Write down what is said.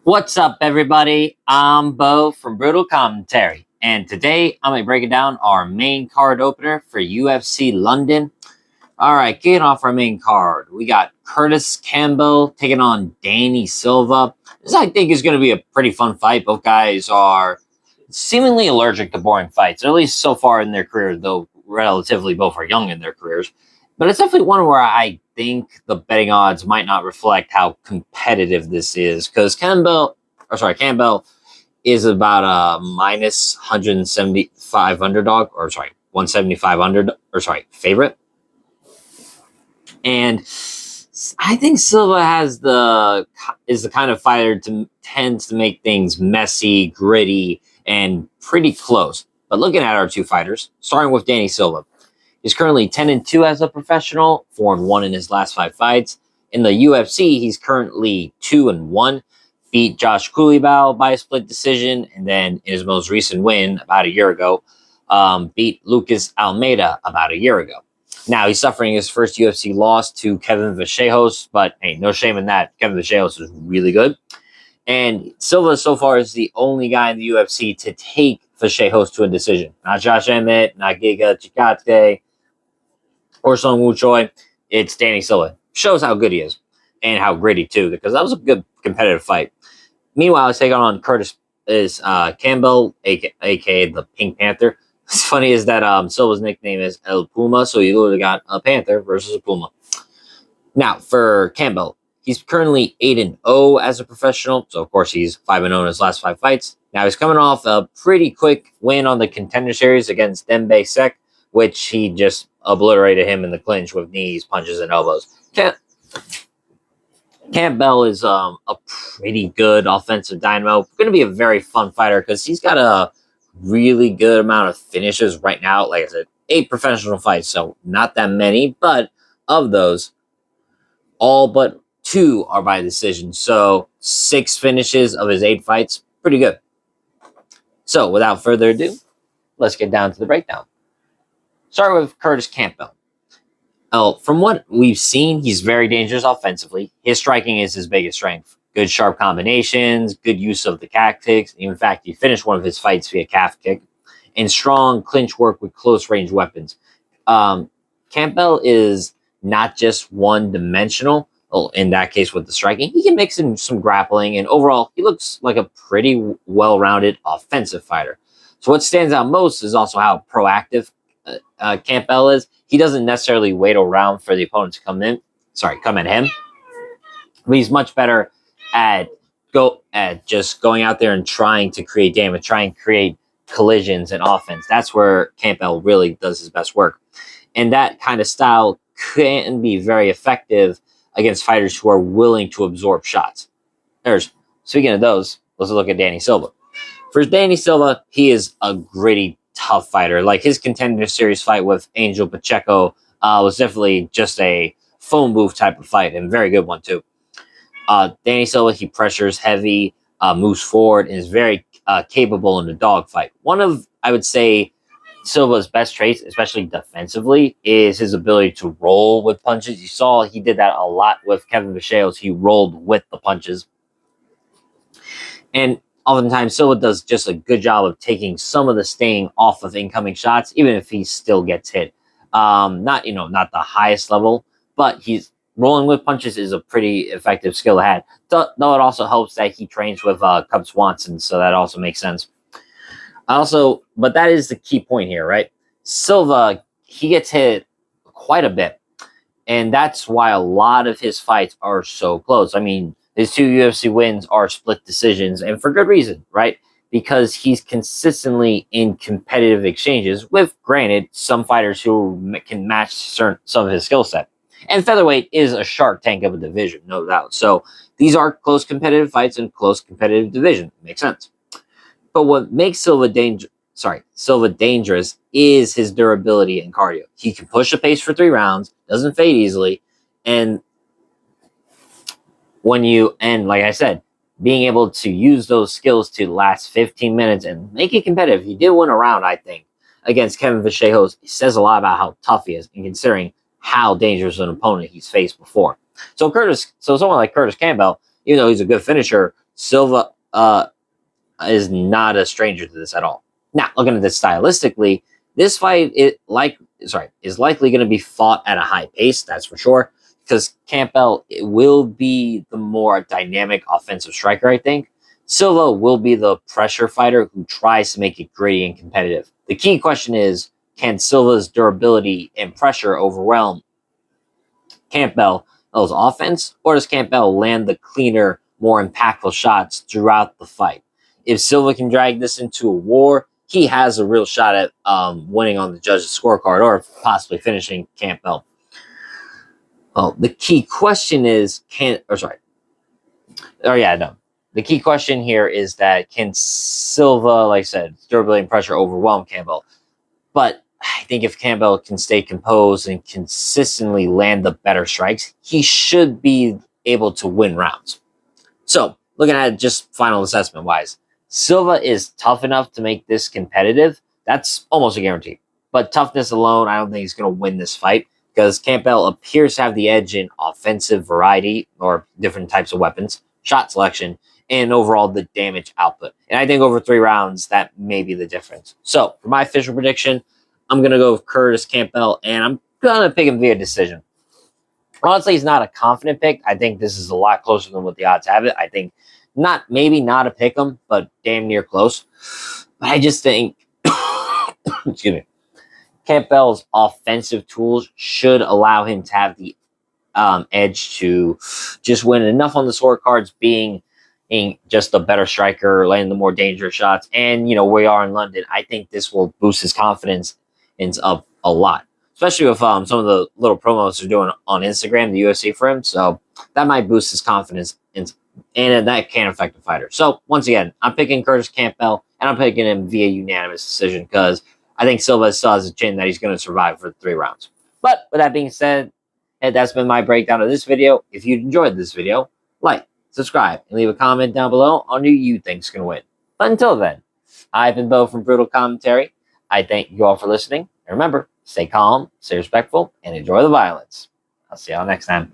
What's up, everybody? I'm Bo from Brutal Commentary, and today I'm going to be breaking down our main card opener for UFC London. All right, kicking off our main card, we got Kurtis Campbell taking on Danny Silva. This, I think, is going to be a pretty fun fight. Both guys are seemingly allergic to boring fights, at least so far in their careers, though relatively both are young in their careers. But it's definitely one where I think the betting odds might not reflect how competitive this is, because Campbell is about a minus 175 underdog, 175 favorite. And I think Silva is the kind of fighter tends to make things messy, gritty, and pretty close. But looking at our two fighters, starting with Danny Silva, he's currently 10-2 as a professional, 4-1 in his last 5 fights. In the UFC, he's currently 2-1. Beat Josh Kulibau by a split decision, and then in his most recent win about a year ago, beat Lucas Almeida about a year ago. Now he's suffering his first UFC loss to Kevin Vachejos, but hey, no shame in that. Kevin Vachejos is really good. And Silva so far is the only guy in the UFC to take Vachejos to a decision. Not Josh Emmett, not Giga Chikadze, or Sung Woo Choi. It's Danny Silva. Shows how good he is and how gritty too, because that was a good competitive fight. Meanwhile, he's taking on Kurtis Campbell, aka the Pink Panther. What's funny is that Silva's nickname is El Puma, so you literally got a Panther versus a Puma. Now, for Campbell, he's currently 8-0 as a professional, so of course he's 5-0 in his last 5 fights. Now he's coming off a pretty quick win on the Contender Series against Dembe Sek, which he just obliterated him in the clinch with knees, punches, and elbows. Campbell is a pretty good offensive dynamo. Going to be a very fun fighter because he's got a really good amount of finishes right now. Like I said, 8 professional fights, so not that many. But of those, all but 2 are by decision. So 6 finishes of his 8 fights, pretty good. So without further ado, let's get down to the breakdown. Start with Kurtis Campbell. From what we've seen, he's very dangerous offensively. His striking is his biggest strength. Good sharp combinations, good use of the calf kicks. In fact, he finished one of his fights via calf kick. And strong clinch work with close range weapons. Campbell is not just one-dimensional. Well, in that case with the striking, he can mix in some grappling. And overall, he looks like a pretty well-rounded offensive fighter. So what stands out most is also how proactive Campbell is. He doesn't necessarily wait around for the opponent to come at him. But he's much better at just going out there and trying to create damage, trying to create collisions and offense. That's where Campbell really does his best work. And that kind of style can be very effective against fighters who are willing to absorb shots. Speaking of those, let's look at Danny Silva. For Danny Silva, he is a gritty, tough fighter. Like his Contender Series fight with Angel Pacheco was definitely just a phone booth type of fight, and very good one too. Danny Silva, he pressures heavy, moves forward, and is very capable in the dogfight. One of, I would say, Silva's best traits, especially defensively, is his ability to roll with punches. You saw he did that a lot with Kevin Vachejos. He rolled with the punches. And oftentimes, Silva does just a good job of taking some of the sting off of incoming shots, even if he still gets hit. Not the highest level, but he's rolling with punches is a pretty effective skill to have. Though it also helps that he trains with Cub Swanson, so that also makes sense. But that is the key point here, right? Silva, he gets hit quite a bit, and that's why a lot of his fights are so close. I mean, his 2 UFC wins are split decisions, and for good reason, right? Because he's consistently in competitive exchanges with, granted, some fighters who can match some of his skill set. And featherweight is a shark tank of a division, no doubt. So these are close competitive fights in close competitive division. Makes sense. But what makes Silva dangerous is his durability and cardio. He can push the pace for 3 rounds, doesn't fade easily, and like I said, being able to use those skills to last 15 minutes and make it competitive. He did win a round, I think, against Kevin Vachejos. It says a lot about how tough he is, and considering how dangerous an opponent he's faced before. So someone like Kurtis Campbell even though he's a good finisher, Silva is not a stranger to this at all. Now, looking at this stylistically, this fight is likely going to be fought at a high pace. That's for sure, because Campbell will be the more dynamic offensive striker. I think Silva will be the pressure fighter who tries to make it gritty and competitive. The key question is, can Silva's durability and pressure overwhelm Campbell's offense, or does Campbell land the cleaner, more impactful shots throughout the fight? If Silva can drag this into a war, he has a real shot at winning on the judges' scorecard or possibly finishing Campbell. Well, the key question is, the key question here is that can Silva, like I said, durability and pressure overwhelm Campbell? But I think if Campbell can stay composed and consistently land the better strikes, he should be able to win rounds. So, looking at just final assessment wise, Silva is tough enough to make this competitive. That's almost a guarantee. But toughness alone, I don't think he's going to win this fight, because Campbell appears to have the edge in offensive variety or different types of weapons, shot selection, and overall the damage output. And I think over 3 rounds, that may be the difference. So, for my official prediction, I'm going to go with Kurtis Campbell, and I'm going to pick him via decision. Honestly, he's not a confident pick. I think this is a lot closer than what the odds have it. I think maybe not a pick 'em, but damn near close. But I just think, excuse me, Campbell's offensive tools should allow him to have the edge to just win enough on the scorecards, being just a better striker, landing the more dangerous shots. And, we are in London. I think this will boost his confidence up a lot, especially with some of the little promos they're doing on Instagram, the UFC for him. So that might boost his confidence, and that can affect the fighter. So once again, I'm picking Kurtis Campbell, and I'm picking him via unanimous decision, because I think Silva still has a chin that he's going to survive for 3 rounds. But with that being said, that's been my breakdown of this video. If you enjoyed this video, like, subscribe, and leave a comment down below on who you think's going to win. But until then, I've been Bo from Brutal Commentary. I thank you all for listening. And remember, stay calm, stay respectful, and enjoy the violence. I'll see y'all next time.